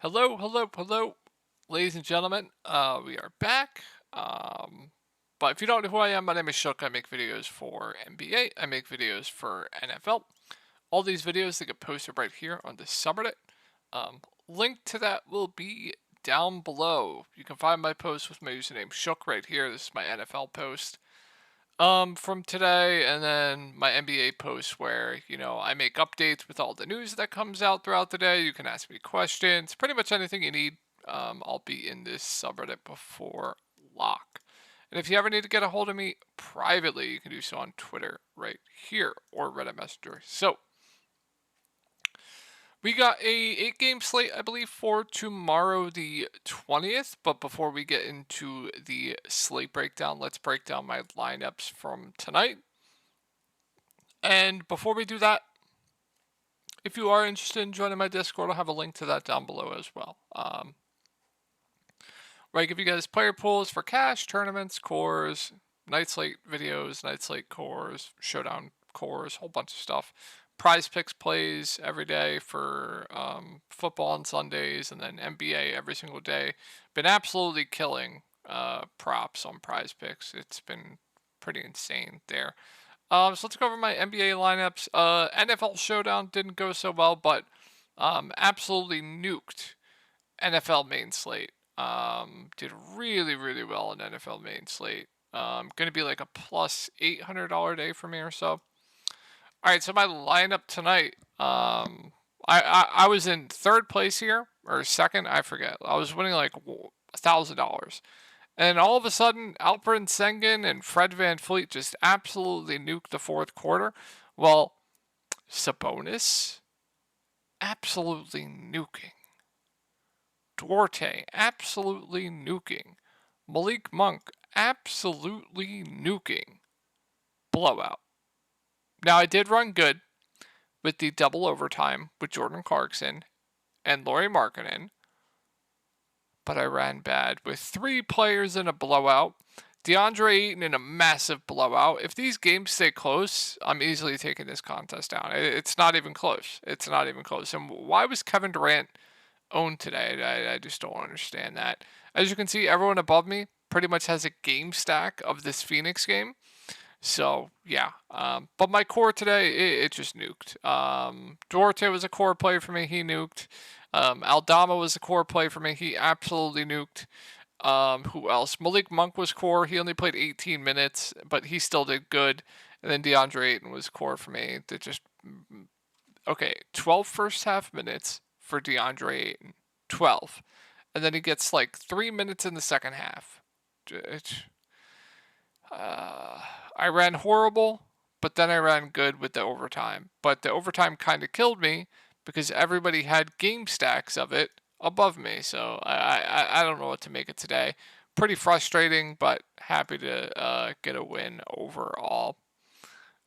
Hello, hello, hello, ladies and gentlemen. We are back. But if you don't know who I am, my name is Shook. I make videos for NBA. I make videos for NFL. All these videos they get posted right here on the subreddit. Link to that will be down below. You can find my post with my username Shook right here. This is my NFL post from today, and then my NBA post where I make updates with all the news that comes out throughout the day. You can ask me questions, pretty much anything you need. I'll be in this subreddit before lock. And if you ever need to get a hold of me privately, you can do so on Twitter right here or Reddit Messenger. So we got a 8-game slate, I believe, for tomorrow, the 20th. But before we get into the slate breakdown, let's break down my lineups from tonight. And before we do that, if you are interested in joining my Discord, I'll have a link to that down below as well. Where I give you guys player pools for cash, tournaments, cores, night slate videos, night slate cores, showdown cores, whole bunch of stuff. Prize picks plays every day for football on Sundays, and then NBA every single day. Been absolutely killing props on prize picks. It's been pretty insane there. So let's go over my NBA lineups. NFL Showdown didn't go so well, but absolutely nuked NFL main slate. Did really, really well in NFL main slate. Going to be like a plus $800 day for me or so. All right, so my lineup tonight. I was in third place here or second, I forget. I was winning like $1,000. And all of a sudden, Alperen Sengun and Fred VanVleet just absolutely nuked the fourth quarter. Well, Sabonis, absolutely nuking. Duarte, absolutely nuking. Malik Monk, absolutely nuking. Blowout. Now, I did run good with the double overtime with Jordan Clarkson and Lauri Markkanen, but I ran bad with 3 players in a blowout. DeAndre Ayton in a massive blowout. If these games stay close, I'm easily taking this contest down. It's not even close. It's not even close. And why was Kevin Durant owned today? I just don't understand that. As you can see, everyone above me pretty much has a game stack of this Phoenix game. So, yeah. But my core today, it just nuked. Duarte was a core play for me. He nuked. Aldama was a core play for me. He absolutely nuked. Who else? Malik Monk was core. He only played 18 minutes, but he still did good. And then DeAndre Ayton was core for me. That just okay. 12 first half minutes for DeAndre Ayton. 12, and then he gets like 3 minutes in the second half. I ran horrible, but then I ran good with the overtime. But the overtime kind of killed me because everybody had game stacks of it above me. So I don't know what to make it today. Pretty frustrating, but happy to get a win overall.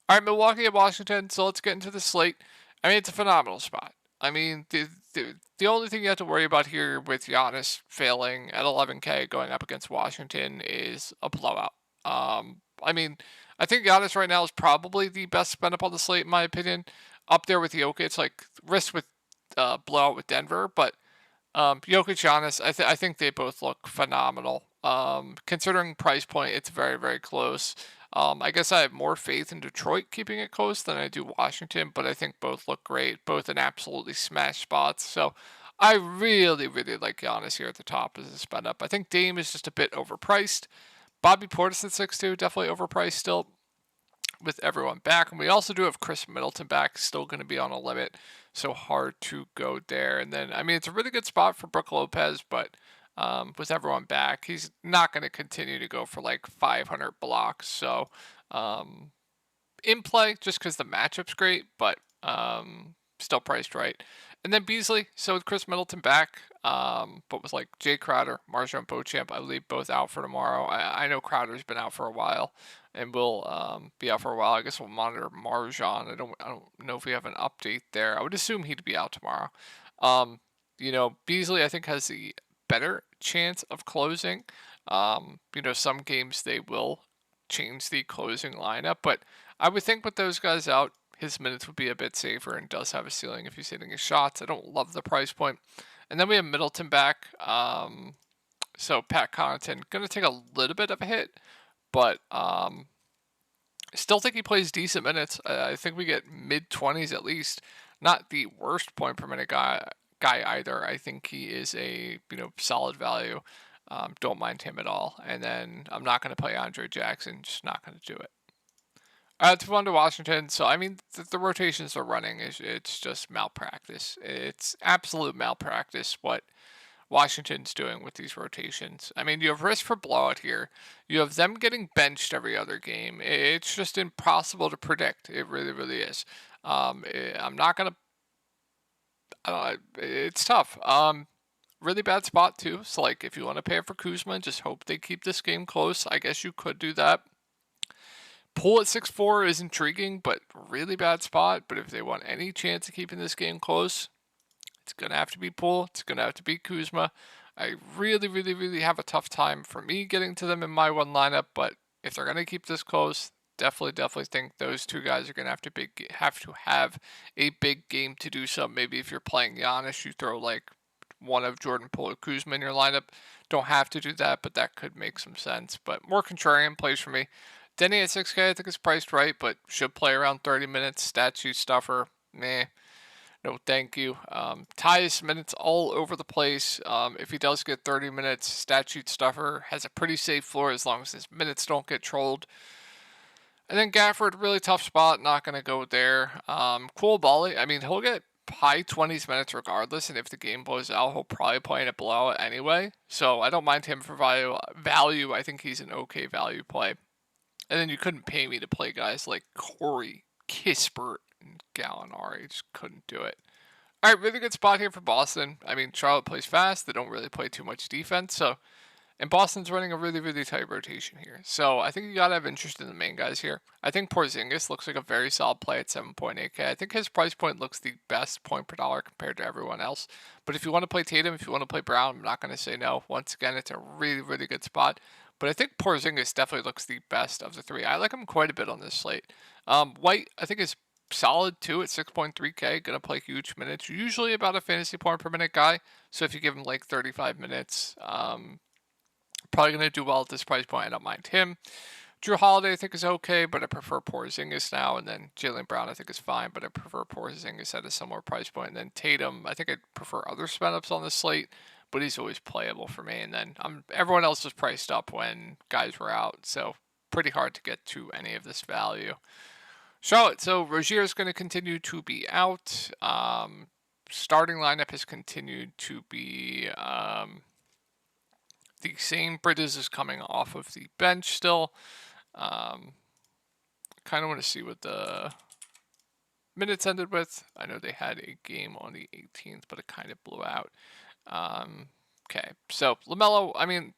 All right, Milwaukee at Washington. So let's get into the slate. I mean, it's a phenomenal spot. I mean, the only thing you have to worry about here with Giannis failing at 11K going up against Washington is a blowout. I mean, I think Giannis right now is probably the best spend up on the slate in my opinion. Up there with Jokic, it's like risk with blowout with Denver, but Jokic, Giannis, I think they both look phenomenal. Considering price point, it's very, very close. I guess I have more faith in Detroit keeping it close than I do Washington, but I think both look great, both in absolutely smash spots. So I really, really like Giannis here at the top as a spend up. I think Dame is just a bit overpriced. Bobby Portis at 6'2", definitely overpriced still with everyone back. And we also do have Chris Middleton back, still going to be on a limit, so hard to go there. And then, I mean, it's a really good spot for Brook Lopez, but with everyone back, he's not going to continue to go for like 500 blocks. So in play, just because the matchup's great, but still priced right. And then Beasley, so with Chris Middleton back, but with like Jay Crowder, Marjon Beauchamp, I believe both out for tomorrow. I know Crowder's been out for a while and will be out for a while. I guess we'll monitor Marjon. I don't know if we have an update there. I would assume he'd be out tomorrow. Beasley I think has the better chance of closing. Some games they will change the closing lineup, but I would think with those guys out, his minutes would be a bit safer and does have a ceiling if he's hitting his shots. I don't love the price point. And then we have Middleton back. So Pat Connaughton going to take a little bit of a hit, but still think he plays decent minutes. I think we get mid-20s at least. Not the worst point per minute guy either. I think he is a solid value. Don't mind him at all. And then I'm not going to play Andre Jackson. Just not going to do it. To move on to Washington. So I mean, the rotations are running. It's just malpractice. It's absolute malpractice what Washington's doing with these rotations. I mean, you have risk for blowout here. You have them getting benched every other game. It's just impossible to predict. It really, really is. I'm not gonna. I don't know. It's tough. Really bad spot too. So like, if you want to pay for Kuzma, just hope they keep this game close. I guess you could do that. Poole at 6'4" is intriguing, but really bad spot. But if they want any chance of keeping this game close, it's going to have to be Poole. It's going to have to be Kuzma. I really, really, really have a tough time for me getting to them in my one lineup. But if they're going to keep this close, definitely think those two guys are going to have to have a big game to do so. Maybe if you're playing Giannis, you throw like one of Jordan Poole or Kuzma in your lineup. Don't have to do that, but that could make some sense. But more contrarian plays for me. Denny at 6K, I think is priced right, but should play around 30 minutes. Stat sheet stuffer, meh. No, thank you. Tyus minutes all over the place. If he does get 30 minutes, stat sheet stuffer has a pretty safe floor as long as his minutes don't get trolled. And then Gafford, really tough spot. Not going to go there. Cool Bali, I mean, he'll get high 20s minutes regardless, and if the game blows out, he'll probably play in a blowout anyway. So I don't mind him for value. I think he's an okay value play. And then you couldn't pay me to play guys like Corey Kispert and Gallinari. Just couldn't do it. All right, really good spot here for Boston. I mean, Charlotte plays fast. They don't really play too much defense. And Boston's running a really, really tight rotation here. So I think you got to have interest in the main guys here. I think Porzingis looks like a very solid play at 7.8K. I think his price point looks the best point per dollar compared to everyone else. But if you want to play Tatum, if you want to play Brown, I'm not going to say no. Once again, it's a really, really good spot. But I think Porzingis definitely looks the best of the three. I like him quite a bit on this slate. White, I think, is solid too at 6.3K. Going to play huge minutes. Usually about a fantasy point per minute guy. So if you give him like 35 minutes, probably going to do well at this price point. I don't mind him. Drew Holiday, I think, is okay, but I prefer Porzingis now. And then Jaylen Brown, I think, is fine, but I prefer Porzingis at a similar price point. And then Tatum, I think I'd prefer other spin-ups on the slate, but he's always playable for me. And then everyone else was priced up when guys were out, so pretty hard to get to any of this value. Charlotte, so Rozier is going to continue to be out. Starting lineup has continued to be the same. Bridges is coming off of the bench still. Kind of want to see what the minutes ended with. I know they had a game on the 18th, but it kind of blew out. Okay, so LaMelo, I mean,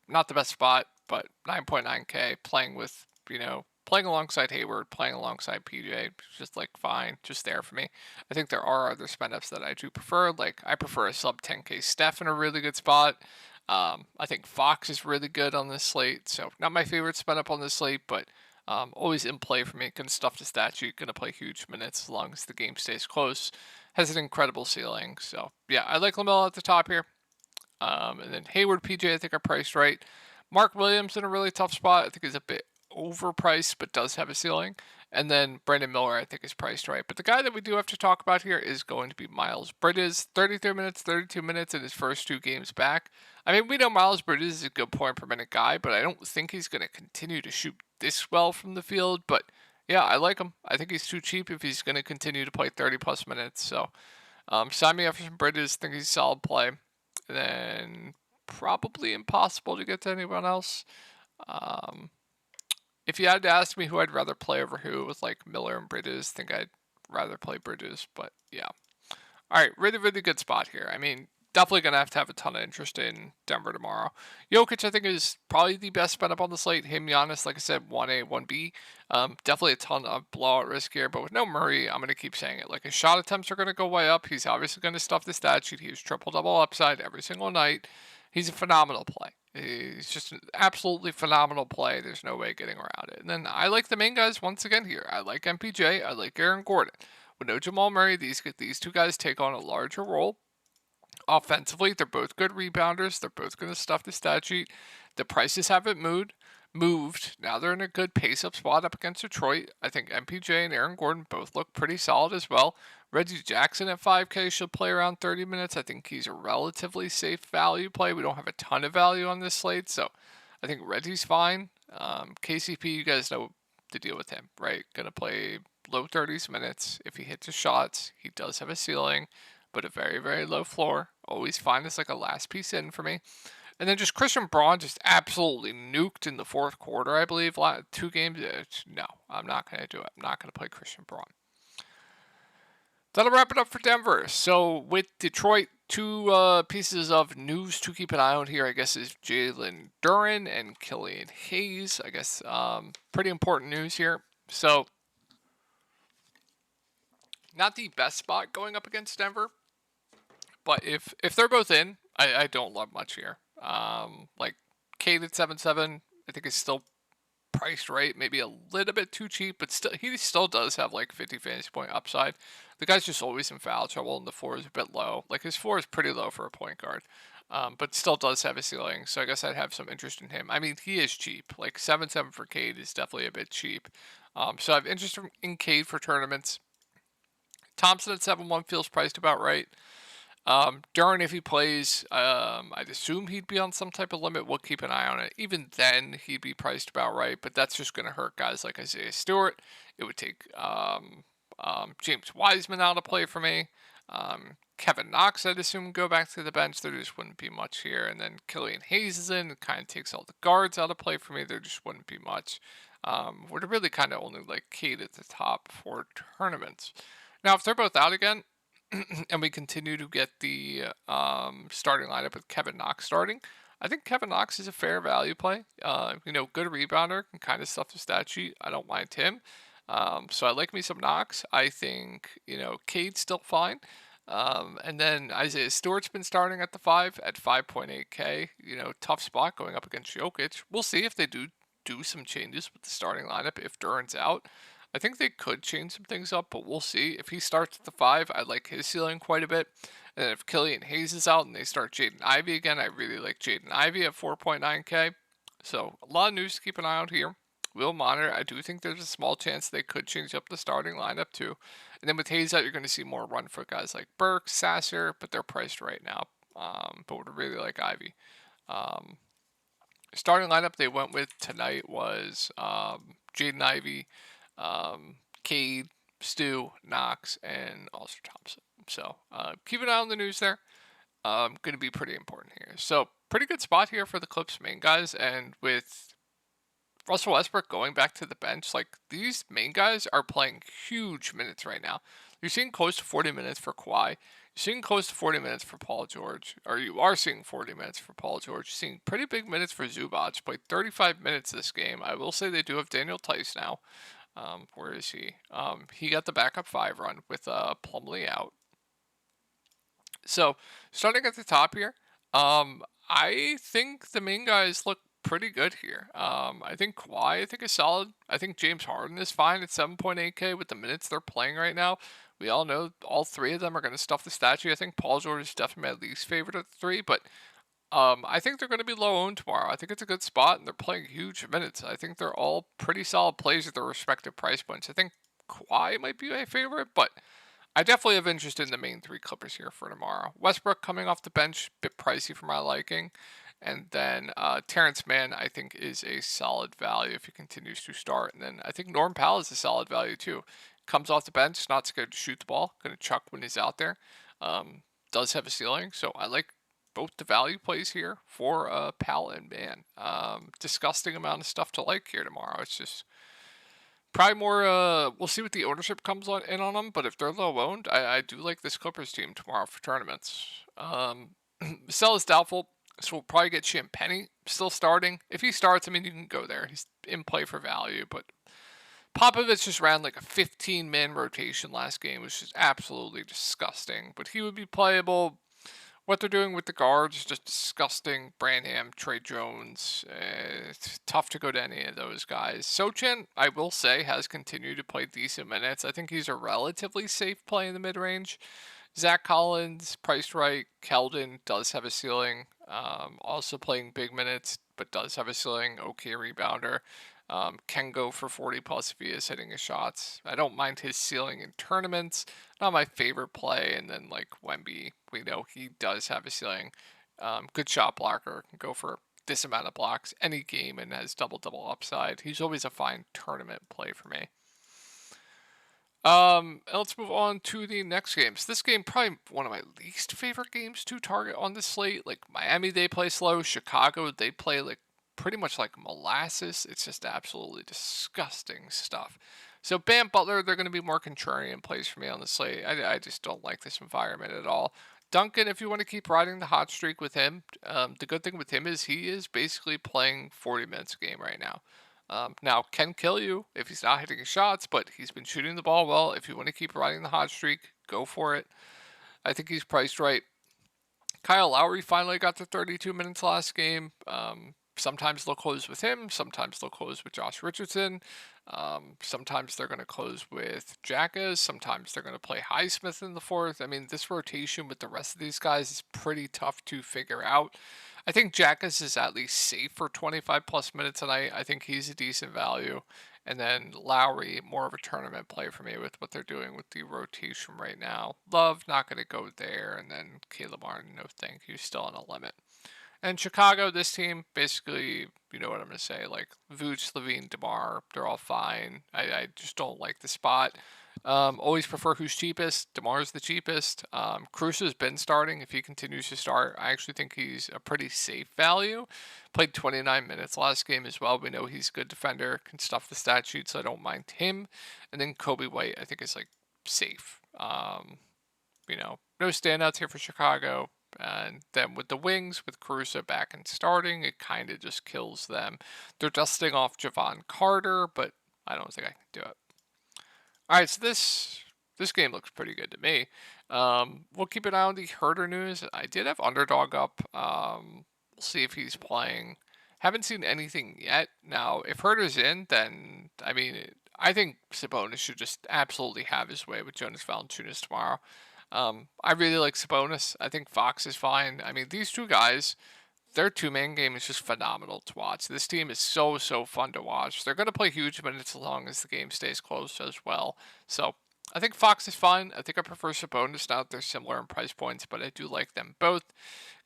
not the best spot, but 9.9K, playing alongside Hayward, playing alongside PJ, just like fine, just there for me. I think there are other spend-ups that I do prefer. Like, I prefer a sub 10K Steph in a really good spot. I think Fox is really good on this slate, so not my favorite spend-up on this slate, but always in play for me. Can stuff the stat sheet, going to play huge minutes as long as the game stays close. Has an incredible ceiling, so yeah, I like LaMelo at the top here. And then Hayward, PJ, I think are priced right. Mark Williams in a really tough spot. I think is a bit overpriced, but does have a ceiling. And then Brandon Miller, I think, is priced right. But the guy that we do have to talk about here is going to be Miles Bridges. 33 minutes, 32 minutes in his first two games back. I mean, we know Miles Bridges is a good point per minute guy, but I don't think he's going to continue to shoot this well from the field. But yeah, I like him. I think he's too cheap if he's going to continue to play 30 plus minutes. So sign me up for some Bridges. Think he's a solid play. And then probably impossible to get to anyone else. If you had to ask me who I'd rather play over who with like Miller and Bridges, I think I'd rather play Bridges, but yeah. All right, really, really good spot here. I mean, definitely going to have a ton of interest in Denver tomorrow. Jokic, I think, is probably the best spin up on the slate. Him, Giannis, like I said, 1A, 1B. Definitely a ton of blowout risk here, but with no Murray, I'm going to keep saying it. Like, his shot attempts are going to go way up. He's obviously going to stuff the stat sheet. He's triple-double upside every single night. He's a phenomenal play. He's just an absolutely phenomenal play. There's no way getting around it. And then I like the main guys once again here. I like MPJ. I like Aaron Gordon. With no Jamal Murray, these two guys take on a larger role. Offensively, they're both good rebounders. They're both going to stuff the stat sheet. The prices haven't moved. Now they're in a good pace-up spot up against Detroit. I think MPJ and Aaron Gordon both look pretty solid as well. Reggie Jackson at 5K should play around 30 minutes. I think he's a relatively safe value play. We don't have a ton of value on this slate, so I think Reggie's fine. KCP, you guys know the deal with him, right? Going to play low 30s minutes. If he hits his shots, he does have a ceiling, but a very, very low floor. Always fine as like a last piece in for me. And then just Christian Braun just absolutely nuked in the fourth quarter, I believe. 2 games. No, I'm not going to do it. I'm not going to play Christian Braun. That'll wrap it up for Denver. So with Detroit, 2 pieces of news to keep an eye on here, I guess, is Jalen Duren and Killian Hayes. I guess pretty important news here. So not the best spot going up against Denver, but if they're both in, I don't love much here. Like Cade at 7-7, I think is still priced right, maybe a little bit too cheap, but still he still does have like 50 fantasy point upside. The guy's just always in foul trouble, and the floor is a bit low. Like his floor is pretty low for a point guard, but still does have a ceiling. So I guess I'd have some interest in him. I mean, he is cheap. Like 7-7 for Cade is definitely a bit cheap. So I have interest in Cade for tournaments. Thompson at 7-1 feels priced about right. Duren, if he plays, I'd assume he'd be on some type of limit. We'll keep an eye on it. Even then, he'd be priced about right, but that's just going to hurt guys like Isaiah Stewart. It would take James Wiseman out of play for me. Kevin Knox, I'd assume, go back to the bench. There just wouldn't be much here. And then Killian Hayes is in. It kind of takes all the guards out of play for me. There just wouldn't be much. Would really kind of only like Cade at the top for tournaments. Now, if they're both out again, and we continue to get the starting lineup with Kevin Knox starting, I think Kevin Knox is a fair value play. Good rebounder, can kind of stuff the stat sheet. I don't mind him. So I like me some Knox. I think, Cade's still fine. And then Isaiah Stewart's been starting at the 5 at 5.8K. Tough spot going up against Jokic. We'll see if they do some changes with the starting lineup if Duren's out. I think they could change some things up, but we'll see. If he starts at the 5, I like his ceiling quite a bit. And if Killian Hayes is out and they start Jaden Ivey again, I really like Jaden Ivey at 4.9K. So a lot of news to keep an eye out here. We'll monitor. I do think there's a small chance they could change up the starting lineup too. And then with Hayes out, you're going to see more run for guys like Burke, Sasser, but they're priced right now. But would really like Ivey. Starting lineup they went with tonight was Jaden Ivey, Cade, Stu, Knox, and Ulster Thompson. So keep an eye on the news there. Going to be pretty important here. So pretty good spot here for the Clips main guys, and with Russell Westbrook going back to the bench, like these main guys are playing huge minutes right now. You're seeing close to 40 minutes for Kawhi. You're seeing close to 40 minutes for Paul George, or you are seeing 40 minutes for Paul George. You're seeing pretty big minutes for Zubac. Played 35 minutes this game. I will say they do have Daniel Tice now. Where is he? He got the backup 5 run with Plumlee out. So starting at the top here, I think the main guys look pretty good here. I think Kawhi, is solid. I think James Harden is fine at 7.8K with the minutes they're playing right now. We all know all 3 of them are going to stuff the statue. I think Paul George is definitely my least favorite of the 3, but I think they're going to be low owned tomorrow. I think it's a good spot, and they're playing huge minutes. I think they're all pretty solid plays at their respective price points. I think Kawhi might be my favorite, but I definitely have interest in the main 3 Clippers here for tomorrow. Westbrook coming off the bench, bit pricey for my liking. And then Terrence Mann, I think, is a solid value if he continues to start. And then I think Norm Powell is a solid value too. Comes off the bench, not scared to shoot the ball, going to chuck when he's out there. Does have a ceiling, so I like both the value plays here for Powell and Mann. Disgusting amount of stuff to like here tomorrow. It's just probably more. We'll see what the ownership comes in on them, but if they're low owned, I do like this Clippers team tomorrow for tournaments. Sell is doubtful. So we'll probably get Champagnie still starting. If he starts, you can go there. He's in play for value. But Popovich just ran like a 15-man rotation last game, which is absolutely disgusting. But he would be playable. What they're doing with the guards is just disgusting. Branham, Trey Jones. It's tough to go to any of those guys. Sochan, I will say, has continued to play decent minutes. I think he's a relatively safe play in the mid-range. Zach Collins, priced right. Keldon does have a ceiling. Also playing big minutes, but does have a ceiling. Okay rebounder. Can go for 40 plus if he is hitting his shots. I don't mind his ceiling in tournaments. Not my favorite play. And then like Wemby, we know he does have a ceiling. Good shot blocker. Can go for this amount of blocks any game and has double upside. He's always a fine tournament play for me. Let's move on to the next games. This game, probably one of my least favorite games to target on the slate. Like Miami, they play slow. Chicago, they play like pretty much like molasses. It's just absolutely disgusting stuff. So Bam Butler, they're going to be more contrarian plays for me on the slate. I just don't like this environment at all. Duncan, if you want to keep riding the hot streak with him, the good thing with him is he is basically playing 40 minutes a game right now. Now, can kill you if he's not hitting shots, but he's been shooting the ball well. If you want to keep riding the hot streak, go for it. I think he's priced right. Kyle Lowry finally got to 32 minutes last game. Sometimes they'll close with him. Sometimes they'll close with Josh Richardson. Sometimes they're going to close with Jackas. Sometimes they're going to play Highsmith in the fourth. I mean, this rotation with the rest of these guys is pretty tough to figure out. I think Jackas is at least safe for 25 plus minutes tonight. I think he's a decent value. And then Lowry, more of a tournament play for me with what they're doing with the rotation right now. Love, not going to go there. And then Caleb Martin, no thank you, still on a limit. And Chicago, this team, basically, you know what I'm going to say, like Vooch, Levine, DeMar, they're all fine. I just don't like the spot. Always prefer who's cheapest. DeMar's the cheapest. Caruso's been starting. If he continues to start, I actually think he's a pretty safe value. Played 29 minutes last game as well. We know he's a good defender, can stuff the stat sheet, so I don't mind him. And then Kobe White, I think, is like safe. No standouts here for Chicago. And then with the Wings, with Caruso back and starting, it kind of just kills them. They're dusting off Javon Carter, but I don't think I can do it. All right, so this game looks pretty good to me. We'll keep an eye on the Herder news. I did have Underdog up. We'll see if he's playing. Haven't seen anything yet. Now, if Herder's in, then I mean, I think Sabonis should just absolutely have his way with Jonas Valanciunas tomorrow. I really like Sabonis. I think Fox is fine. I mean, these two guys, their two-man game is just phenomenal to watch. This team is so fun to watch. They're going to play huge minutes as long as the game stays close as well. So I think Fox is fine. I think I prefer Sabonis now that they're similar in price points, but I do like them both.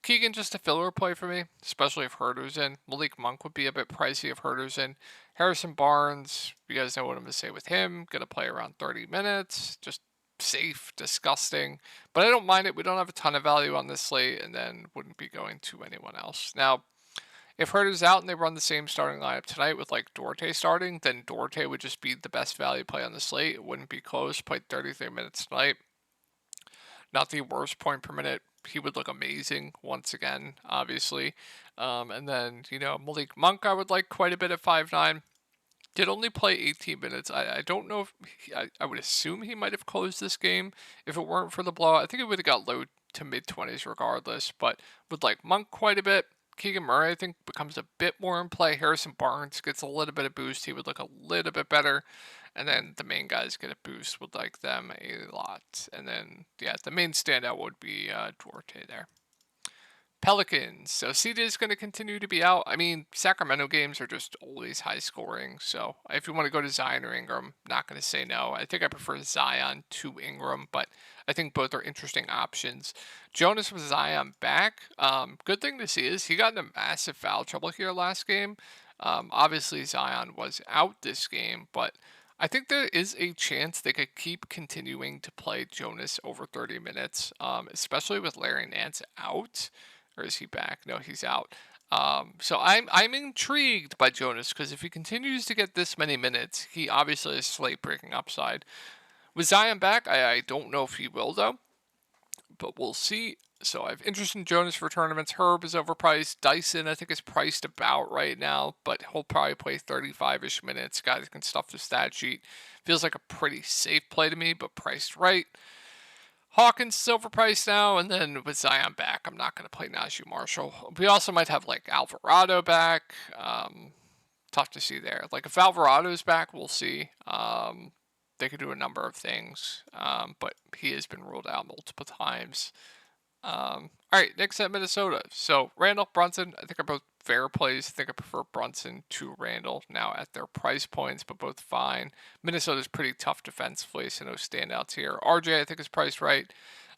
Keegan, just a filler play for me, especially if Herder's in. Malik Monk would be a bit pricey if Herder's in. Harrison Barnes, you guys know what I'm going to say with him. Going to play around 30 minutes. Just safe, disgusting, but I don't mind it. We don't have a ton of value on this slate, and then wouldn't be going to anyone else. Now, if Herder's out and they run the same starting lineup tonight with like Duarte starting, then Duarte would just be the best value play on the slate. It wouldn't be close. Played 33 minutes tonight. Not the worst point per minute. He would look amazing once again, obviously. And then, Malik Monk, I would like quite a bit at 5'9". Did only play 18 minutes. I don't know if I would assume he might have closed this game if it weren't for the blowout. I think it would have got low to mid 20s regardless, but would like Monk quite a bit. Keegan Murray, I think, becomes a bit more in play. Harrison Barnes gets a little bit of boost. He would look a little bit better. And then the main guys get a boost. Would like them a lot. And then, the main standout would be Duarte there. Pelicans. So CJ is going to continue to be out. I mean, Sacramento games are just always high scoring. So if you want to go to Zion or Ingram, not going to say no. I think I prefer Zion to Ingram, but I think both are interesting options. Jonas with Zion back. Good thing to see is he got into massive foul trouble here last game. Obviously, Zion was out this game, but I think there is a chance they could keep continuing to play Jonas over 30 minutes, especially with Larry Nance out. Or is he back? No, he's out. So I'm intrigued by Jonas because if he continues to get this many minutes, he obviously has slate breaking upside. With Zion back, I don't know if he will though, but we'll see. So I have interest in Jonas for tournaments. Herb is overpriced. Dyson, I think, is priced about right now, but he'll probably play 35-ish minutes. Guys can stuff the stat sheet. Feels like a pretty safe play to me, but priced right. Hawkins is overpriced now, and then with Zion back, I'm not going to play Najee Marshall. We also might have like Alvarado back. Tough to see there. Like if Alvarado's back, we'll see. They could do a number of things, but he has been ruled out multiple times. All right, Knicks at Minnesota. So Randall, Brunson, I think are both fair plays. I think I prefer Brunson to Randall now at their price points, but both fine. Minnesota's pretty tough defensively, so no standouts here. RJ, I think is priced right.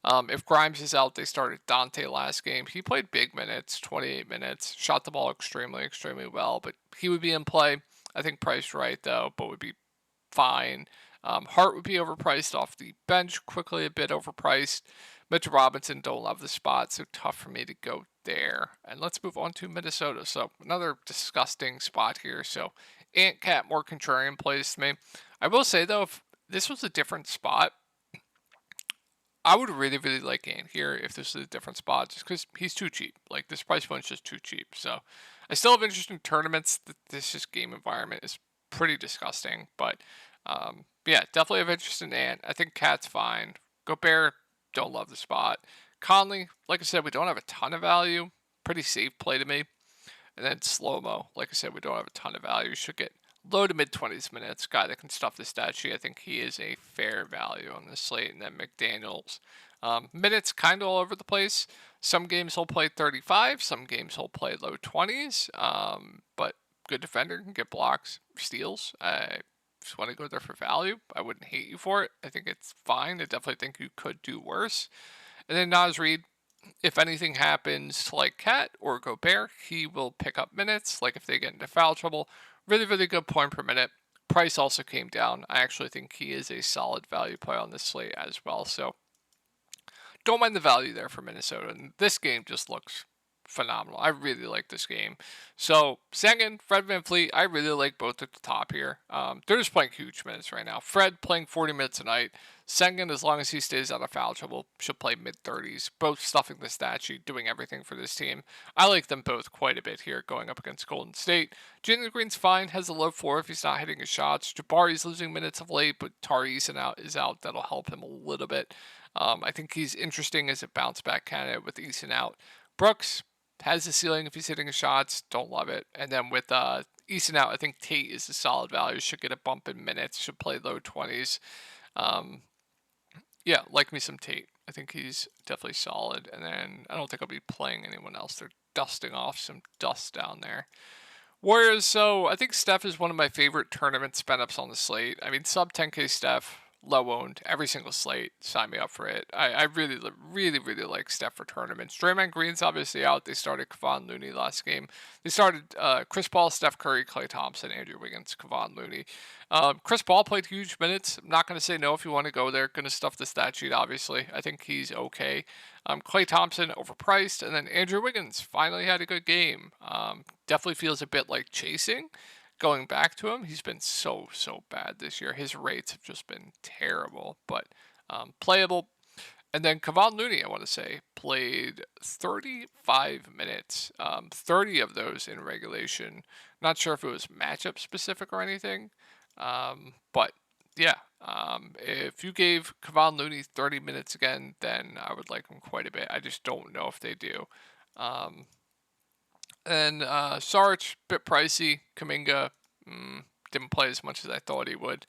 If Grimes is out, they started Dante last game. He played big minutes, 28 minutes, shot the ball extremely, extremely well, but he would be in play. I think priced right though, but would be fine. Hart would be overpriced off the bench, quickly a bit overpriced. Mitchell Robinson, don't love the spot, so tough for me to go there. And let's move on to Minnesota. So another disgusting spot here. So Ant Cat, more contrarian plays to me. I will say though, if this was a different spot, I would really, really like Ant here if this is a different spot, just because he's too cheap. Like, this price point is just too cheap. So I still have interest in tournaments. This just game environment is pretty disgusting. But yeah, definitely have interest in Ant. I think Cat's fine. Gobert, don't love the spot. Conley, like I said, we don't have a ton of value. Pretty safe play to me. And then Slow-Mo, like I said, we don't have a ton of value. Should get low to mid 20s minutes. Guy that can stuff the stat sheet. I think he is a fair value on the slate. And then McDaniels. Minutes kind of all over the place. Some games he'll play 35. Some games he'll play low 20s. But good defender, can get blocks, steals. I just want to go there for value. I wouldn't hate you for it. I think it's fine. I definitely think you could do worse. And then Naz Reid, if anything happens to like Cat or Gobert, he will pick up minutes. Like if they get into foul trouble, really, really good point per minute. Price also came down. I actually think he is a solid value play on this slate as well. So don't mind the value there for Minnesota. And this game just looks phenomenal. I really like this game. So Sengun, Fred VanVleet, I really like both at the top here. They're just playing huge minutes right now. Fred playing 40 minutes a night. Sengun, as long as he stays out of foul trouble, should play mid-30s. Both stuffing the stat sheet, doing everything for this team. I like them both quite a bit here going up against Golden State. Jalen Green's fine, has a low floor if he's not hitting his shots. Jabari's losing minutes of late, but Tari Eason is out. That'll help him a little bit. I think he's interesting as a bounce-back candidate with Eason out. Brooks has a ceiling if he's hitting his shots. Don't love it. And then with Eason out, I think Tate is a solid value. Should get a bump in minutes. Should play low 20s. Yeah, like me some Tate. I think he's definitely solid. And then I don't think I'll be playing anyone else. They're dusting off some dust down there. Warriors, so I think Steph is one of my favorite tournament spend-ups on the slate. I mean, sub 10K Steph, low owned, every single slate. Sign me up for it. I really, really, really like Steph for tournaments. Draymond Green's obviously out. They started Kevon Looney last game. They started Chris Paul, Steph Curry, Klay Thompson, Andrew Wiggins, Kevon Looney. Chris Paul played huge minutes. I'm not going to say no if you want to go there. Going to stuff the stat sheet, obviously. I think he's okay. Klay Thompson, overpriced. And then Andrew Wiggins finally had a good game. Definitely feels a bit like chasing. Going back to him, he's been so bad this year. His rates have just been terrible, but playable. And then Kevon Looney, I want to say, played 35 minutes, 30 of those in regulation. Not sure if it was matchup specific or anything, but yeah, if you gave Kevon Looney 30 minutes again, then I would like him quite a bit. I just don't know if they do. And Sarge, bit pricey. Kuminga, didn't play as much as I thought he would.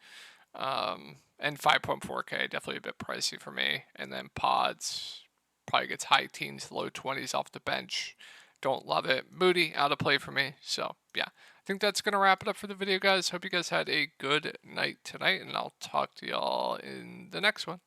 And 5.4K, definitely a bit pricey for me. And then Pods, probably gets high teens, low 20s off the bench. Don't love it. Moody, out of play for me. So, yeah. I think that's going to wrap it up for the video, guys. Hope you guys had a good night tonight, and I'll talk to y'all in the next one.